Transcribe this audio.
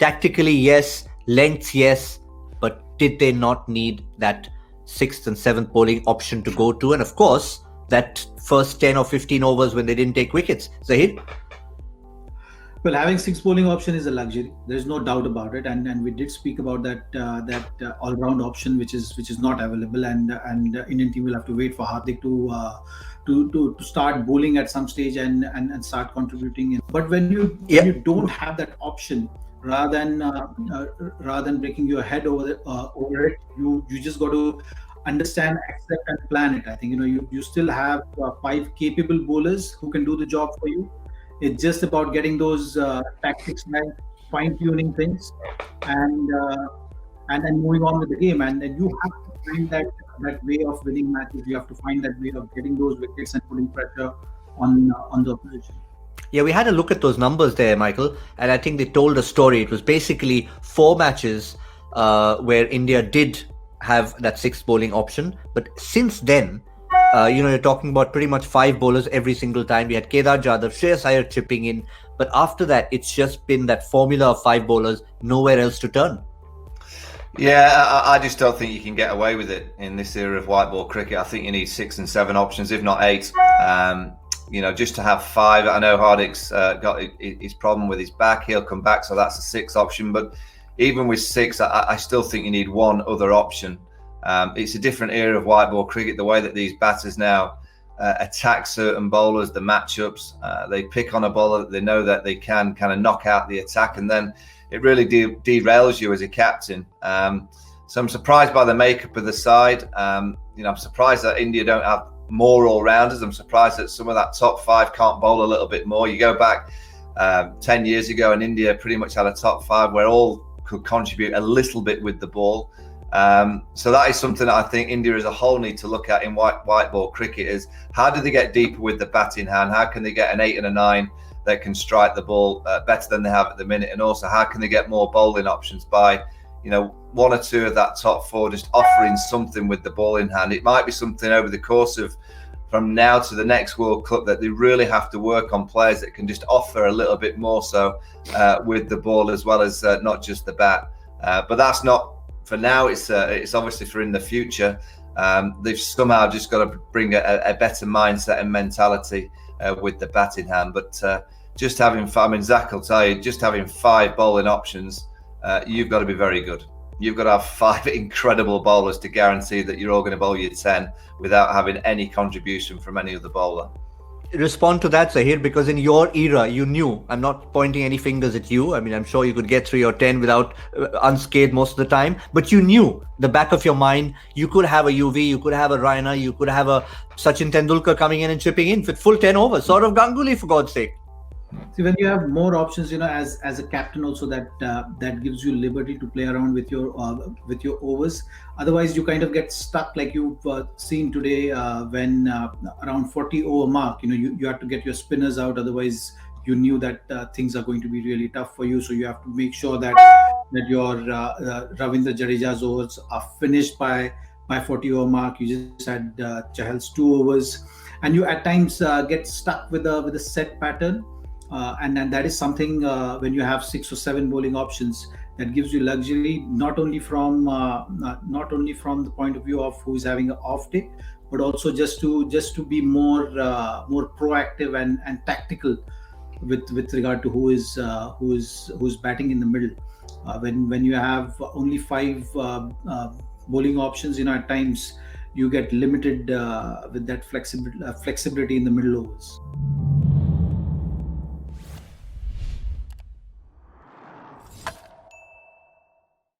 Tactically, yes. Lengths, yes. But did they not need that sixth and seventh bowling option to go to? And of course, that first 10 or 15 overs when they didn't take wickets. Zaheer? Well, having six bowling option is a luxury. There's no doubt about it, and we did speak about that all-round option, which is not available, and Indian team will have to wait for Hardik to start bowling at some stage and start contributing. But when you don't have that option, rather than breaking your head over it, you just got to understand, accept, and plan it. I think you still have five capable bowlers who can do the job for you. It's just about getting those tactics right, fine-tuning things, and then moving on with the game. And then you have to find that way of winning matches. You have to find that way of getting those wickets and putting pressure on the opposition. Yeah, we had a look at those numbers there, Michael, and I think they told a story. It was basically 4 matches where India did have that sixth bowling option, but since then, you're talking about pretty much 5 bowlers every single time. We had Kedar Jadhav, Shreyas Iyer chipping in, but after that, it's just been that formula of 5 bowlers, nowhere else to turn. Yeah, I just don't think you can get away with it in this era of white ball cricket. I think you need 6 and 7 options, if not 8. Just to have 5. I know Hardik's got his problem with his back. He'll come back, so that's a 6th option. But even with 6, I still think you need one other option. It's a different era of white ball cricket, the way that these batters now attack certain bowlers, the matchups. They pick on a bowler that they know that they can kind of knock out the attack, and then it really derails you as a captain. So I'm surprised by the makeup of the side. I'm surprised that India don't have more all-rounders. I'm surprised that some of that top 5 can't bowl a little bit more. You go back 10 years ago and India pretty much had a top 5 where all could contribute a little bit with the ball. So that is something that I think India as a whole need to look at in white ball cricket, is how do they get deeper with the batting hand? How can they get an 8 and a 9 that can strike the ball better than they have at the minute? And also, how can they get more bowling options by, 1 or 2 of that top 4 just offering something with the ball in hand? It might be something over the course of from now to the next World Cup that they really have to work on, players that can just offer a little bit more so with the ball as well as not just the bat. But that's not for now. It's obviously for in the future. They've somehow just got to bring a better mindset and mentality with the batting hand. But just having, Zach will tell you, just having 5 bowling options, you've got to be very good. You've got to have 5 incredible bowlers to guarantee that you're all going to bowl your 10 without having any contribution from any other bowler. Respond to that, Zaheer, because in your era, you knew, I'm not pointing any fingers at you. I'm sure you could get 3 or 10 without unscathed most of the time, but you knew the back of your mind, you could have a UV, you could have a Raina, you could have a Sachin Tendulkar coming in and chipping in with full 10 overs, sort of Ganguly, for God's sake. See, when you have more options, as a captain also, that gives you liberty to play around with your overs. Otherwise, you kind of get stuck, like you've seen today when around 40 over mark, you have to get your spinners out. Otherwise, you knew that things are going to be really tough for you. So you have to make sure that your Ravindra Jadeja's overs are finished by 40 over mark. You just had Chahal's 2 overs, and you at times get stuck with a set pattern. And that is something when you have 6 or 7 bowling options, that gives you luxury, not only from the point of view of who's having an off day, but also just to be more proactive and tactical with regard to who's batting in the middle. When you have only 5 bowling options, at times you get limited with that flexibility in the middle overs.